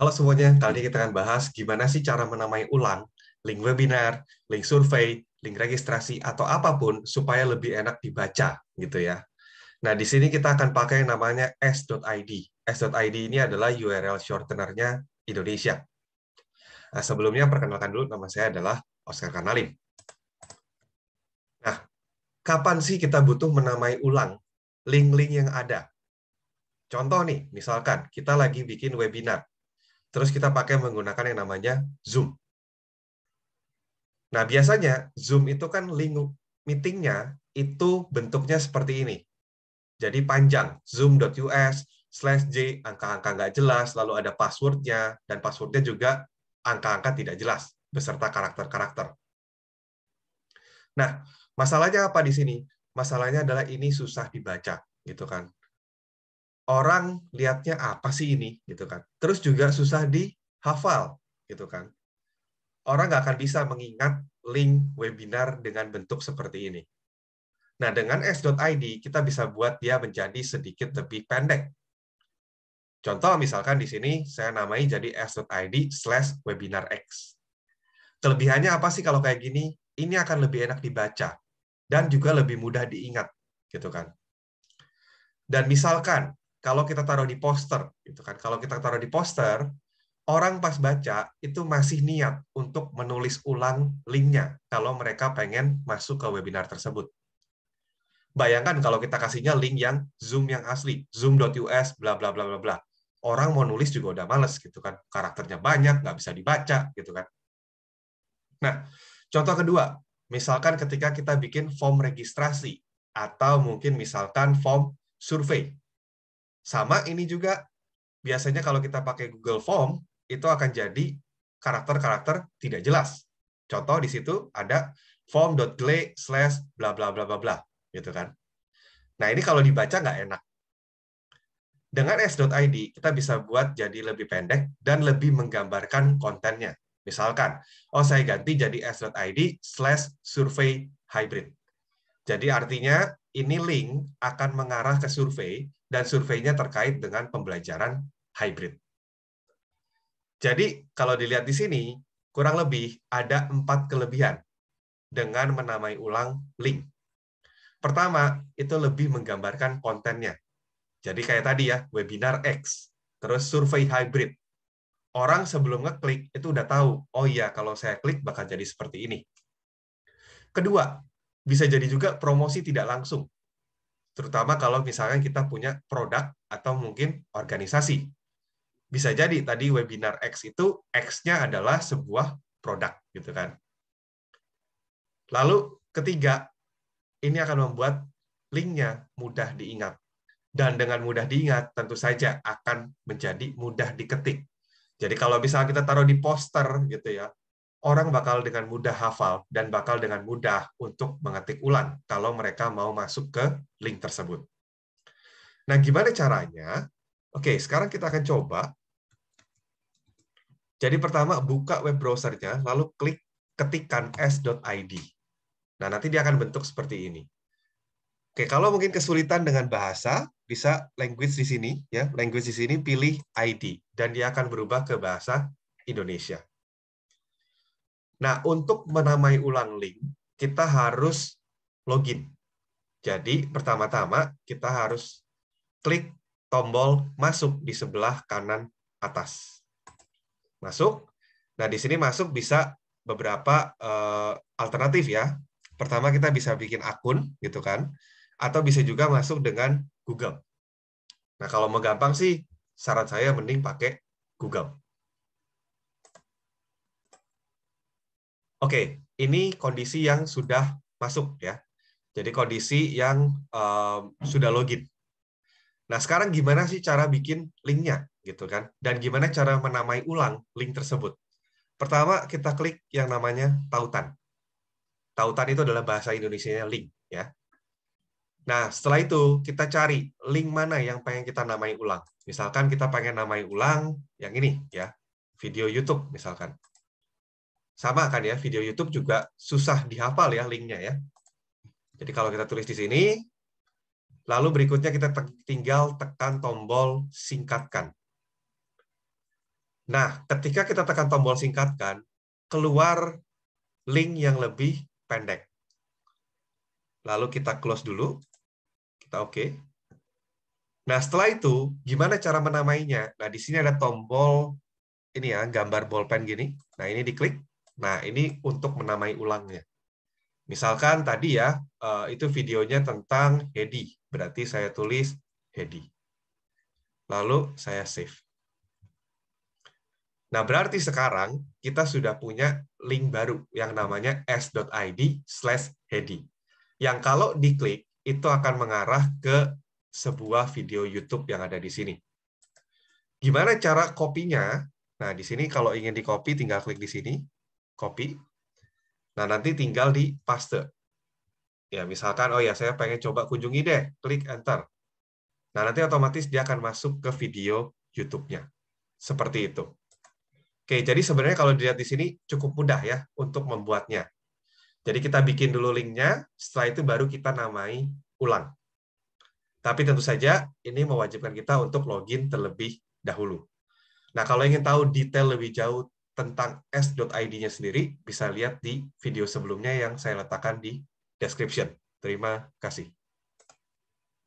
Halo semuanya, kali ini kita akan bahas gimana sih cara menamai ulang link webinar, link survei, link registrasi, atau apapun supaya lebih enak dibaca gitu ya. Nah, di sini kita akan pakai yang namanya s.id. S.id ini adalah URL shortener-nya Indonesia. Nah, sebelumnya perkenalkan dulu, nama saya adalah Oscar Karnalim. Nah, kapan sih kita butuh menamai ulang link-link yang ada? Contoh nih, misalkan kita lagi bikin webinar, terus kita pakai menggunakan yang namanya Zoom. Nah, biasanya Zoom itu kan link meetingnya itu bentuknya seperti ini. Jadi panjang, zoom.us/j, angka-angka nggak jelas, lalu ada passwordnya, dan passwordnya juga angka-angka tidak jelas, beserta karakter-karakter. Nah, masalahnya apa di sini? Masalahnya adalah ini susah dibaca, gitu kan. Orang lihatnya apa sih ini, gitu kan. Terus juga susah dihafal, gitu kan. Orang nggak akan bisa mengingat link webinar dengan bentuk seperti ini. Nah, dengan s.id, kita bisa buat dia menjadi sedikit lebih pendek. Contoh, misalkan di sini saya namai jadi s.id/webinarx. Kelebihannya apa sih kalau kayak gini? Ini akan lebih enak dibaca dan juga lebih mudah diingat, gitu kan. Dan misalkan kalau kita taruh di poster, gitu kan. Kalau kita taruh di poster, orang pas baca itu masih niat untuk menulis ulang linknya kalau mereka pengen masuk ke webinar tersebut. Bayangkan kalau kita kasihnya link yang Zoom yang asli, zoom.us, bla bla bla bla bla. Orang mau nulis juga udah males gitu kan. Karakternya banyak, nggak bisa dibaca gitu kan. Nah, contoh kedua, misalkan ketika kita bikin form registrasi atau mungkin misalkan form survei. Sama ini juga biasanya kalau kita pakai Google Form itu akan jadi karakter-karakter tidak jelas. Contoh di situ ada form.gle/bla bla bla bla bla gitu kan. Nah, ini kalau dibaca nggak enak. Dengan s.id, kita bisa buat jadi lebih pendek dan lebih menggambarkan kontennya. Misalkan, saya ganti jadi s.id/survey hybrid. Jadi artinya ini link akan mengarah ke survei dan surveinya terkait dengan pembelajaran hybrid. Jadi kalau dilihat di sini, kurang lebih ada 4 kelebihan dengan menamai ulang link. Pertama, itu lebih menggambarkan kontennya. Jadi kayak tadi ya, webinar X, terus survei hybrid. Orang sebelum ngeklik itu udah tahu, oh iya kalau saya klik bakal jadi seperti ini. Kedua, bisa jadi juga promosi tidak langsung. Terutama kalau misalnya kita punya produk atau mungkin organisasi. Bisa jadi tadi webinar X itu X-nya adalah sebuah produk gitu kan. Lalu ketiga, ini akan membuat linknya mudah diingat. Dan dengan mudah diingat, tentu saja akan menjadi mudah diketik. Jadi kalau misalnya kita taruh di poster gitu ya, orang bakal dengan mudah hafal dan bakal dengan mudah untuk mengetik ulang kalau mereka mau masuk ke link tersebut. Nah, gimana caranya? Oke, sekarang kita akan coba. Jadi pertama, buka web browser-nya, lalu klik ketikkan s.id. Nah, nanti dia akan bentuk seperti ini. Oke, kalau mungkin kesulitan dengan bahasa, bisa language di sini, ya. Language di sini pilih ID dan dia akan berubah ke bahasa Indonesia. Nah, untuk menamai ulang link, kita harus login. Jadi, pertama-tama kita harus klik tombol masuk di sebelah kanan atas. Masuk. Nah, di sini masuk bisa beberapa alternatif ya. Pertama kita bisa bikin akun gitu kan. Atau bisa juga masuk dengan Google. Nah, kalau mau gampang sih, saran saya mending pakai Google. Oke, ini kondisi yang sudah masuk ya. Jadi kondisi yang sudah login. Nah, sekarang gimana sih cara bikin linknya gitu kan? Dan gimana cara menamai ulang link tersebut? Pertama, kita klik yang namanya tautan. Tautan itu adalah bahasa Indonesianya link ya. Nah, setelah itu kita cari link mana yang pengen kita namai ulang. Misalkan kita pengen namai ulang yang ini ya, video YouTube misalkan. Sama kan ya, video YouTube juga susah dihafal ya linknya ya. Jadi kalau kita tulis di sini, lalu berikutnya kita tinggal tekan tombol singkatkan. Nah, ketika kita tekan tombol singkatkan, keluar link yang lebih pendek. Lalu kita close dulu, kita oke. Nah, setelah itu, gimana cara menamainya? Nah, di sini ada tombol ini ya, gambar bolpen gini. Nah, ini diklik. Nah, ini untuk menamai ulangnya. Misalkan tadi ya, itu videonya tentang Hedi. Berarti saya tulis Hedi. Lalu saya save. Nah, berarti sekarang kita sudah punya link baru yang namanya s.id/Hedi. Yang kalau diklik, itu akan mengarah ke sebuah video YouTube yang ada di sini. Gimana cara copy-nya? Nah, di sini kalau ingin di-copy, tinggal klik di sini, copy. Nah, nanti tinggal di paste. Ya, misalkan, oh ya, saya pengen coba kunjungi deh, klik enter. Nah, nanti otomatis dia akan masuk ke video YouTube-nya. Seperti itu. Oke, jadi sebenarnya kalau dilihat di sini cukup mudah ya untuk membuatnya. Jadi kita bikin dulu linknya, setelah itu baru kita namai ulang. Tapi tentu saja ini mewajibkan kita untuk login terlebih dahulu. Nah, kalau ingin tahu detail lebih jauh tentang s.id-nya sendiri, bisa lihat di video sebelumnya yang saya letakkan di description. Terima kasih.